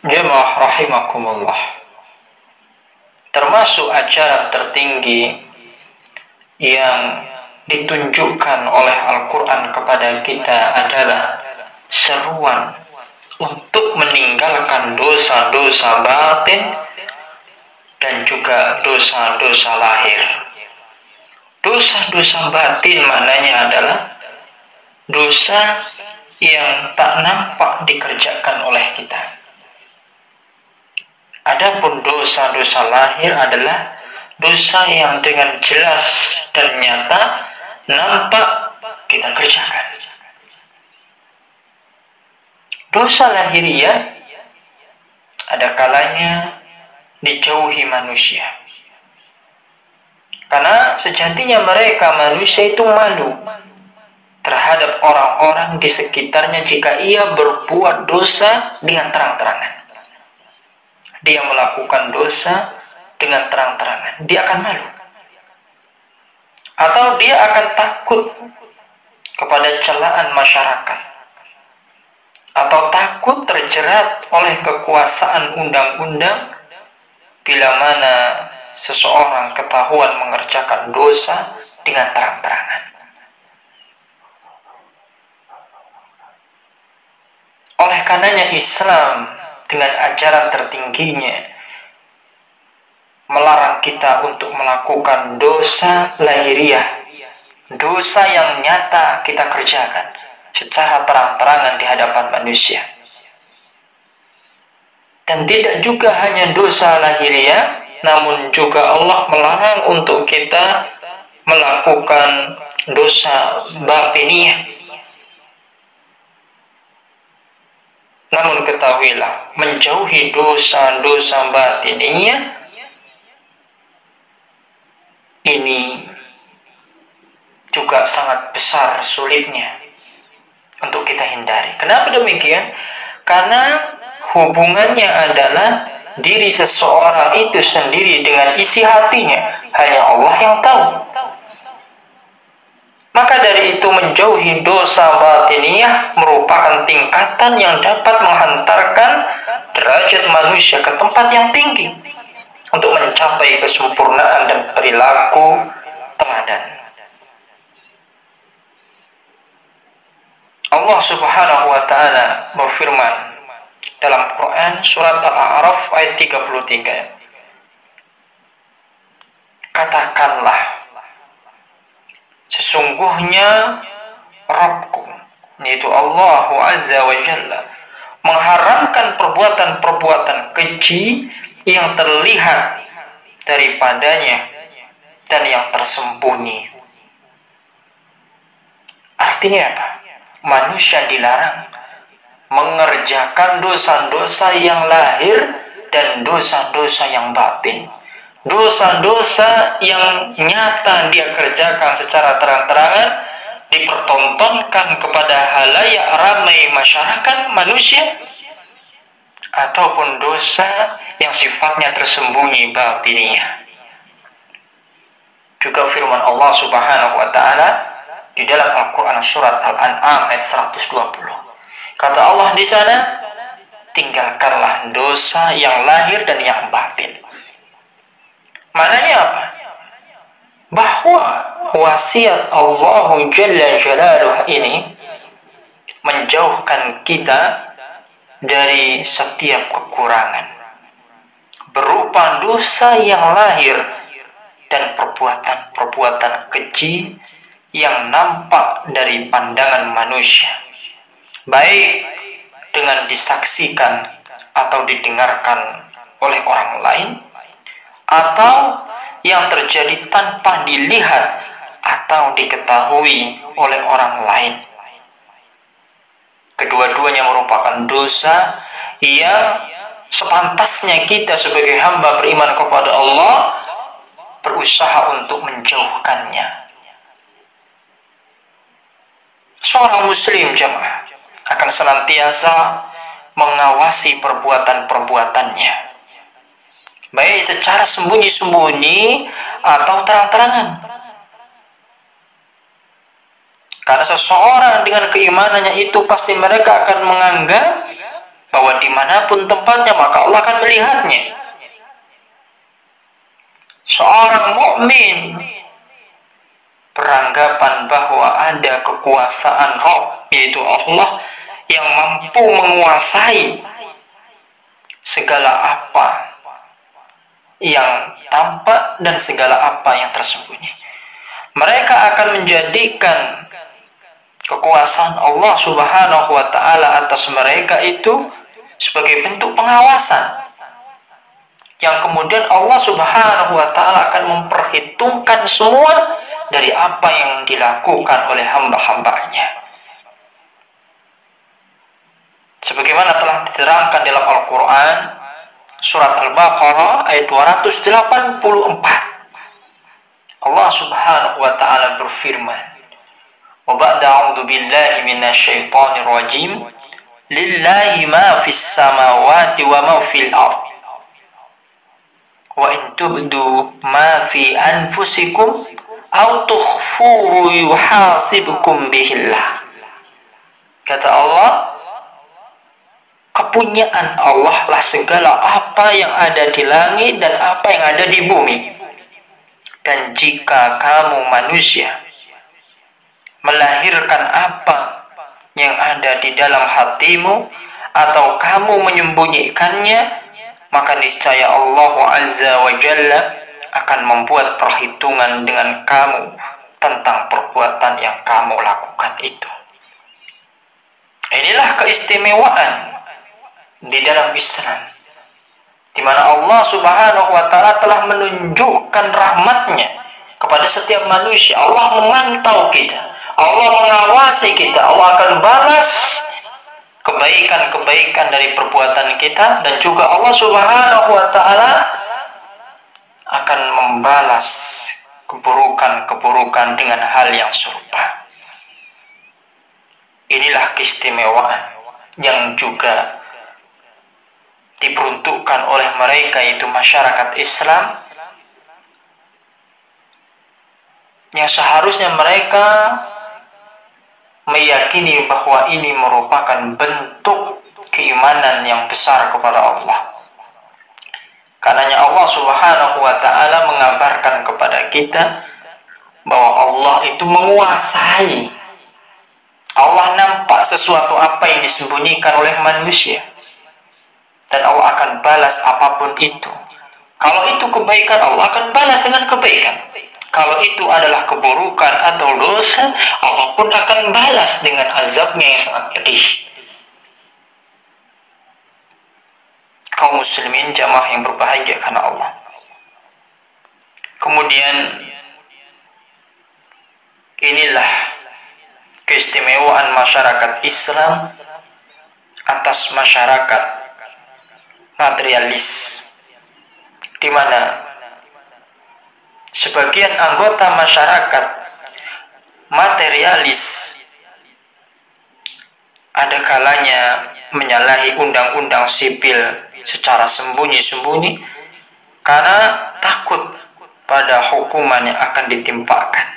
Jemaah rahimakumullah. Termasuk ajaran tertinggi yang ditunjukkan oleh Al-Quran kepada kita adalah seruan untuk meninggalkan dosa-dosa batin dan juga dosa-dosa lahir. Dosa-dosa batin maknanya adalah dosa yang tak nampak dikerjakan oleh kita. Adapun dosa-dosa lahir adalah dosa yang dengan jelas dan nyata nampak kita kerjakan. Dosa lahiriah ada kalanya dijauhi manusia. Karena sejatinya mereka manusia itu malu terhadap orang-orang di sekitarnya jika ia berbuat dosa dengan terang-terangan. Dia melakukan dosa dengan terang-terangan, dia akan malu. Atau dia akan takut kepada celaan masyarakat. Atau takut terjerat oleh kekuasaan undang-undang bila mana seseorang ketahuan mengerjakan dosa dengan terang-terangan. Oleh karenanya Islam dengan ajaran tertingginya melarang kita untuk melakukan dosa lahiriah, dosa yang nyata kita kerjakan secara terang-terangan di hadapan manusia. Dan tidak juga hanya dosa lahiriah, namun juga Allah melarang untuk kita melakukan dosa batiniah. Namun ketahuilah, menjauhi dosa-dosa batiniah ini juga sangat besar sulitnya untuk kita hindari. Kenapa demikian? Karena hubungannya adalah diri seseorang itu sendiri dengan isi hatinya. Hanya Allah yang tahu. Maka dari itu menjauhi dosa batiniah merupakan tingkatan yang dapat menghantarkan derajat manusia ke tempat yang tinggi untuk mencapai kesempurnaan dan perilaku teladan. Allah Subhanahu wa taala berfirman dalam Quran surat Al-A'raf ayat 33. Katakanlah, sesungguhnya Rabbku, yaitu Allah Azza wa Jalla, mengharamkan perbuatan-perbuatan keji yang terlihat daripadanya dan yang tersembunyi. Artinya apa? Manusia dilarang mengerjakan dosa-dosa yang lahir dan dosa-dosa yang batin. Dosa-dosa yang nyata dia kerjakan secara terang-terangan dipertontonkan kepada halayak ramai masyarakat manusia, ataupun dosa yang sifatnya tersembunyi batiniah. Juga firman Allah Subhanahu wa taala di dalam Al-Qur'an surat Al-An'am ayat 120. Kata Allah di sana, tinggalkanlah dosa yang lahir dan yang batin. Maknanya apa? Bahwa wasiat Allah Jalla Jalaluh ini menjauhkan kita dari setiap kekurangan berupa dosa yang lahir dan perbuatan-perbuatan keji yang nampak dari pandangan manusia, baik dengan disaksikan atau didengarkan oleh orang lain, atau yang terjadi tanpa dilihat atau diketahui oleh orang lain. Kedua-duanya merupakan dosa yang sepantasnya kita sebagai hamba beriman kepada Allah berusaha untuk menjauhkannya. Seorang muslim jemaah akan senantiasa mengawasi perbuatan-perbuatannya, baik secara sembunyi-sembunyi atau terang-terangan. Karena seseorang dengan keimanannya itu pasti mereka akan menganggap bahwa dimanapun tempatnya maka Allah akan melihatnya. Seorang mukmin beranggapan bahwa ada kekuasaan Rabb, yaitu Allah, yang mampu menguasai segala apa yang tampak dan segala apa yang tersembunyi. Mereka akan menjadikan kekuasaan Allah Subhanahu wa Ta'ala atas mereka itu sebagai bentuk pengawasan, yang kemudian Allah Subhanahu wa Ta'ala akan memperhitungkan semua dari apa yang dilakukan oleh hamba-hambanya. Sebagaimana telah diterangkan dalam Al-Quran, surat Al-Baqarah ayat 284. Allah Subhanahu wa Ta'ala berfirman, "Wa ba'da a'udzu billahi minasyaitonir rajim, lillahi ma fis samawati wa ma fil ardh. Wa in tubdu ma fi anfusikum aw tukhfuhu yuhasibkum bihillah." Kata Allah, kepunyaan Allah lah segala apa yang ada di langit dan apa yang ada di bumi. Dan jika kamu manusia melahirkan apa yang ada di dalam hatimu atau kamu menyembunyikannya, maka niscaya Allah Azza wa Jalla akan membuat perhitungan dengan kamu tentang perbuatan yang kamu lakukan itu. Inilah keistimewaan di dalam Islam, di mana Allah Subhanahu wa Ta'ala telah menunjukkan rahmatnya kepada setiap manusia. Allah memantau kita, Allah mengawasi kita, Allah akan balas kebaikan-kebaikan dari perbuatan kita, dan juga Allah Subhanahu wa Ta'ala akan membalas keburukan-keburukan dengan hal yang serupa. Inilah keistimewaan yang juga diperuntukkan oleh mereka, yaitu masyarakat Islam, yang seharusnya mereka meyakini bahwa ini merupakan bentuk keimanan yang besar kepada Allah. Karenanya Allah Subhanahu wa Ta'ala mengabarkan kepada kita bahwa Allah itu menguasai. Allah nampak sesuatu apa yang disembunyikan oleh manusia, dan Allah akan balas apapun itu. Kalau itu kebaikan, Allah akan balas dengan kebaikan. Kalau itu adalah keburukan atau dosa, Allah pun akan balas dengan azabnya yang sangat pedih. Kaum muslimin jamaah yang berbahagia karena Allah. Kemudian inilah keistimewaan masyarakat Islam atas masyarakat materialis, di mana sebagian anggota masyarakat materialis ada kalanya menyalahi undang-undang sipil secara sembunyi-sembunyi karena takut pada hukuman yang akan ditimpakan.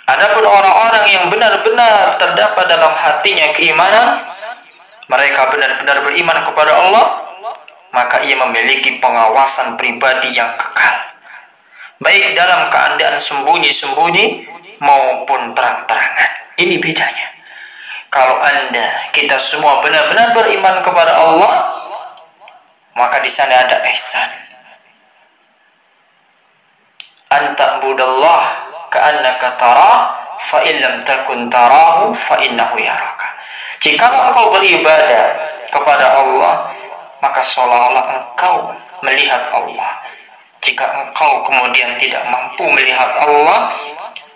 Adapun orang-orang yang benar-benar terdapat dalam hatinya keimanan, mereka benar-benar beriman kepada Allah, maka ia memiliki pengawasan pribadi yang kekal, baik dalam keadaan sembunyi-sembunyi maupun terang-terangan. Ini bedanya. Kalau kita semua benar-benar beriman kepada Allah, maka di sana ada ihsan. Anta'budallah ka'annaka tarah, fa in lam takun tarahu fa innahu yaraka. Jika engkau beribadah kepada Allah, maka seolah-olah engkau melihat Allah. Jika engkau kemudian tidak mampu melihat Allah,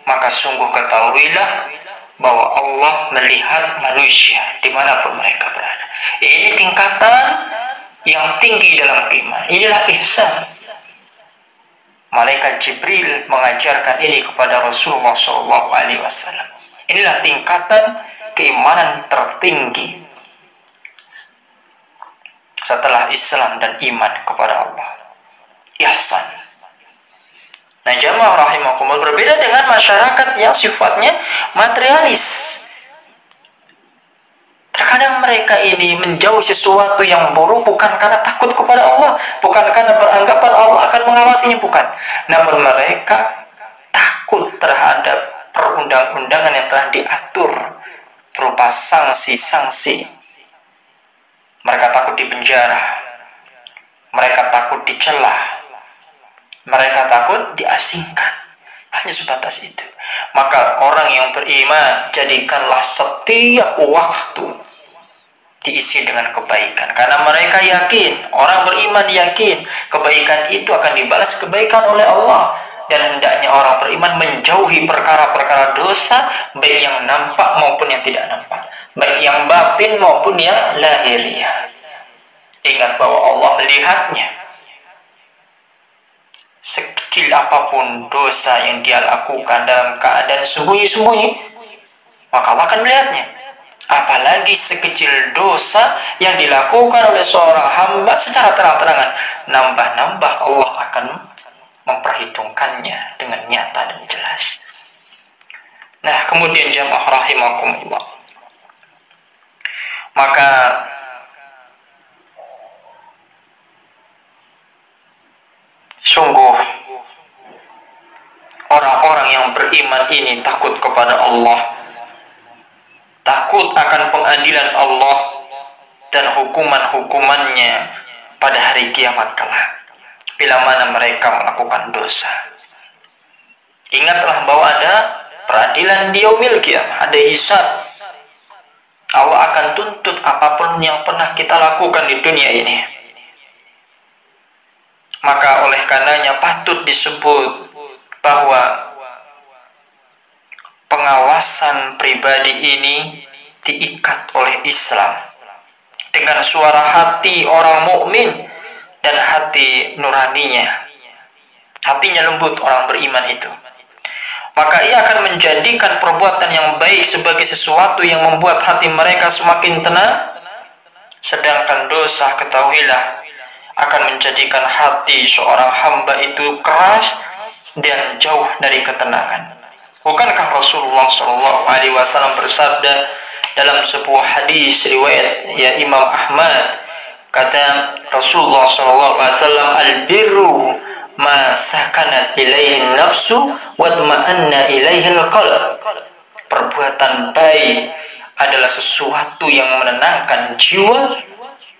maka sungguh ketahuilah bahwa Allah melihat manusia dimanapun mereka berada. Ini tingkatan yang tinggi dalam iman. Inilah ihsan. Malaikat Jibril mengajarkan ini kepada Rasulullah SAW. Inilah tingkatan keimanan tertinggi setelah Islam dan iman kepada Allah. Ihsan. Nah, jamaah rahimakumullah, berbeda dengan masyarakat yang sifatnya materialis. Terkadang mereka ini menjauh sesuatu yang buruk bukan karena takut kepada Allah, bukan karena beranggapan Allah akan mengawasinya, bukan. Namun mereka takut terhadap perundang-undangan yang telah diatur berupa sanksi-sanksi. Mereka takut dipenjara, mereka takut dicela, mereka takut diasingkan. Hanya sebatas itu. Maka orang yang beriman, jadikanlah setiap waktu diisi dengan kebaikan. Karena mereka yakin, orang beriman yakin, kebaikan itu akan dibalas kebaikan oleh Allah. Dan hendaknya orang beriman menjauhi perkara-perkara dosa, baik yang nampak maupun yang tidak nampak, baik yang batin maupun yang lahiriah. Ingat bahwa Allah melihatnya. Sekecil apapun dosa yang dia lakukan dalam keadaan sembunyi-sembunyi, maka Allah akan melihatnya. Apalagi sekecil dosa yang dilakukan oleh seorang hamba secara terang-terangan, nambah-nambah Allah akan memperhitungkannya dengan nyata dan jelas. Nah, kemudian jamaah rahimakumullah, maka sungguh orang-orang yang beriman ini takut kepada Allah, takut akan pengadilan Allah dan hukuman-hukumannya pada hari kiamat kelak, bila mana mereka melakukan dosa. Ingatlah bahwa ada peradilan di yaumil qiyamah, ada hisab. Allah akan tuntut apapun yang pernah kita lakukan di dunia ini. Maka oleh karenanya patut disebut bahwa pengawasan pribadi ini diikat oleh Islam dengan suara hati orang mukmin dan hati nuraninya. Hatinya lembut orang beriman itu. Maka ia akan menjadikan perbuatan yang baik sebagai sesuatu yang membuat hati mereka semakin tenang. Sedangkan dosa, ketahuilah, akan menjadikan hati seorang hamba itu keras dan jauh dari ketenangan. Bukankah Rasulullah SAW bersabda dalam sebuah hadis riwayat ya Imam Ahmad, kata Rasulullah SAW, al-birru ma sakanat ilaihi nafsu wa tma'anna ilaihi al-qalb. Perbuatan baik adalah sesuatu yang menenangkan jiwa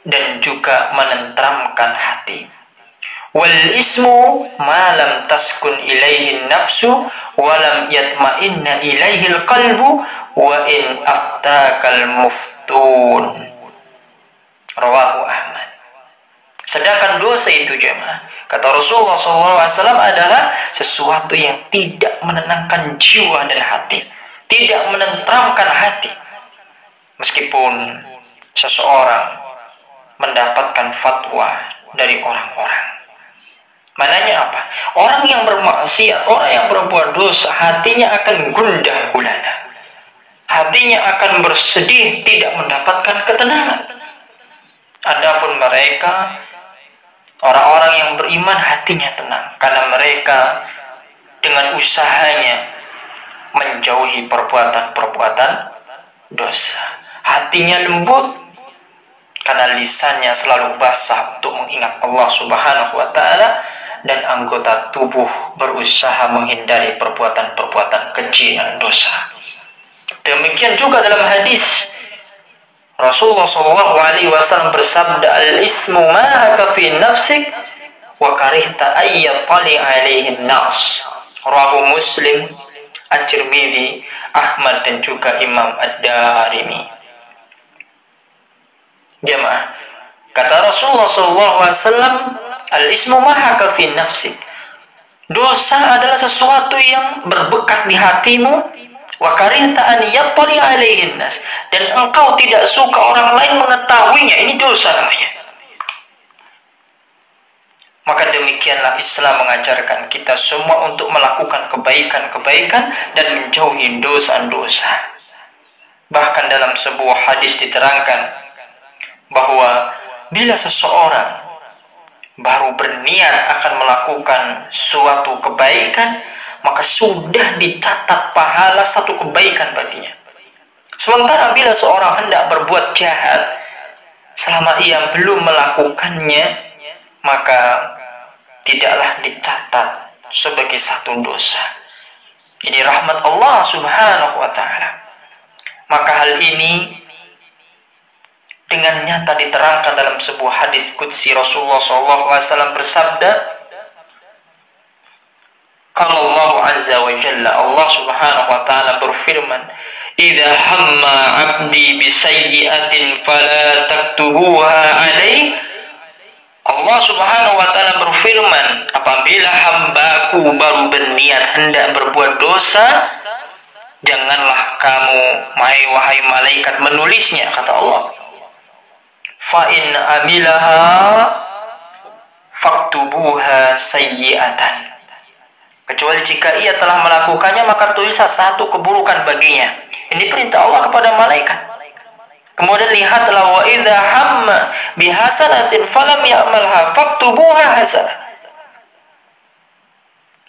dan juga menenteramkan hati. Wal ismu ma lam taskun ilaihi nafsu wa lam yatma'inna ilaihi al-qalbu wa in aftakal muftun. Rawahu Ahmad. Sedangkan dosa itu jemaah, kata Rasulullah SAW, adalah sesuatu yang tidak menenangkan jiwa dan hati, tidak menenteramkan hati. Meskipun seseorang mendapatkan fatwa dari orang-orang. Mananya apa? Orang yang bermaksiat, orang yang berbuat dosa, hatinya akan gundah gulana. Hatinya akan bersedih, tidak mendapatkan ketenangan. Adapun mereka, orang-orang yang beriman, hatinya tenang. Karena mereka dengan usahanya menjauhi perbuatan-perbuatan dosa. Hatinya lembut, karena lisannya selalu basah untuk mengingat Allah Subhanahu wa Ta'ala, dan anggota tubuh berusaha menghindari perbuatan-perbuatan keji dan dosa. Demikian juga dalam hadis Rasulullah SAW bersabda, al-ismu ma haka fi nafsik wa karihta ayyatali alaihi nas. Rawahu Muslim, At-Tirmidzi, Ahmad dan juga Imam Ad-Darimi. Jemaah, kata Rasulullah SAW, al-ismu ma haka fi nafsik. Dosa adalah sesuatu yang berbekat di hatimu, wa karihta an yattali alaihin nas, dan engkau tidak suka orang lain mengetahuinya. Ini dosa namanya. Maka demikianlah Islam mengajarkan kita semua untuk melakukan kebaikan-kebaikan dan menjauhi dosa-dosa. Bahkan dalam sebuah hadis diterangkan bahwa bila seseorang baru berniat akan melakukan suatu kebaikan, maka sudah dicatat pahala satu kebaikan baginya. Sementara bila seorang hendak berbuat jahat, selama ia belum melakukannya, maka tidaklah dicatat sebagai satu dosa. Ini rahmat Allah Subhanahu wa ta'ala. Maka hal ini dengan nyata diterangkan dalam sebuah hadis qudsi. Rasulullah SAW bersabda, kalau Allah Azza wa Jalla, Allah Subhanahu wa ta'ala berfirman, "Idza hamma 'abdi bi sayyi'atin fala taktubuha 'alaihi." Allah Subhanahu wa ta'ala berfirman, apabila hambaku baru berniat hendak berbuat dosa, janganlah kamu, wahai malaikat, menulisnya, kata Allah. Fa in amilaha faktubuha sayyi'atan. Kecuali jika ia telah melakukannya, maka tulislah satu keburukan baginya. Ini perintah Allah kepada malaikat. Kemudian lihatlah, wa idza hamma bihasanatin falam ya'malha faktubuha hasanah.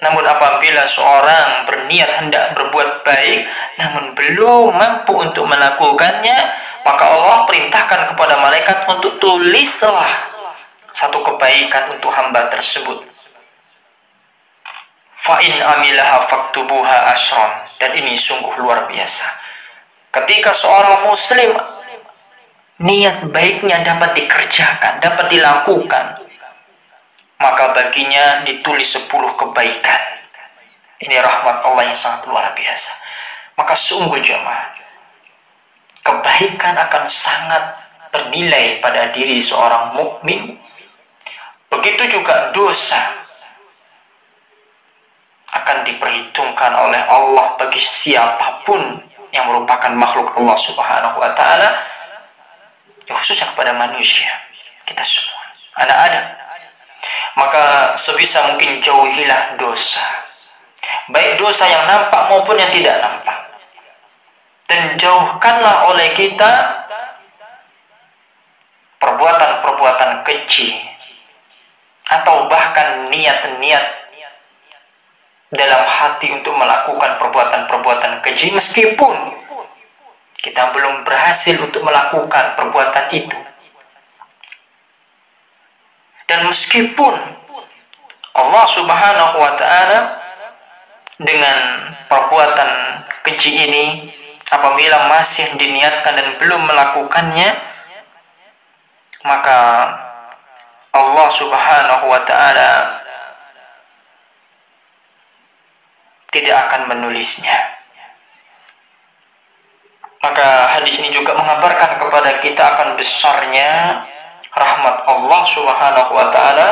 Namun apabila seorang berniat hendak berbuat baik namun belum mampu untuk melakukannya, maka Allah perintahkan kepada malaikat untuk tulislah satu kebaikan untuk hamba tersebut. Fa in amilaha faktubuha asyran. Dan ini sungguh luar biasa. Ketika seorang muslim niat baiknya dapat dikerjakan, dapat dilakukan, maka baginya ditulis 10 kebaikan. Ini rahmat Allah yang sangat luar biasa. Maka sungguh jemaah, kebaikan akan sangat bernilai pada diri seorang mukmin. Begitu juga dosa akan diperhitungkan oleh Allah bagi siapapun yang merupakan makhluk Allah Subhanahu wa ta'ala, khususnya kepada manusia, kita semua, anak Adam. Maka sebisa mungkin jauhilah dosa, baik dosa yang nampak maupun yang tidak nampak. Dan jauhkanlah oleh kita perbuatan-perbuatan keji, atau bahkan niat-niat dalam hati untuk melakukan perbuatan-perbuatan keji, meskipun kita belum berhasil untuk melakukan perbuatan itu. Dan meskipun Allah Subhanahu wa ta'ala dengan perbuatan keji ini, apabila masih diniatkan dan belum melakukannya, maka Allah Subhanahu wa ta'ala tidak akan menulisnya. Maka hadis ini juga mengabarkan kepada kita akan besarnya rahmat Allah Subhanahu wa ta'ala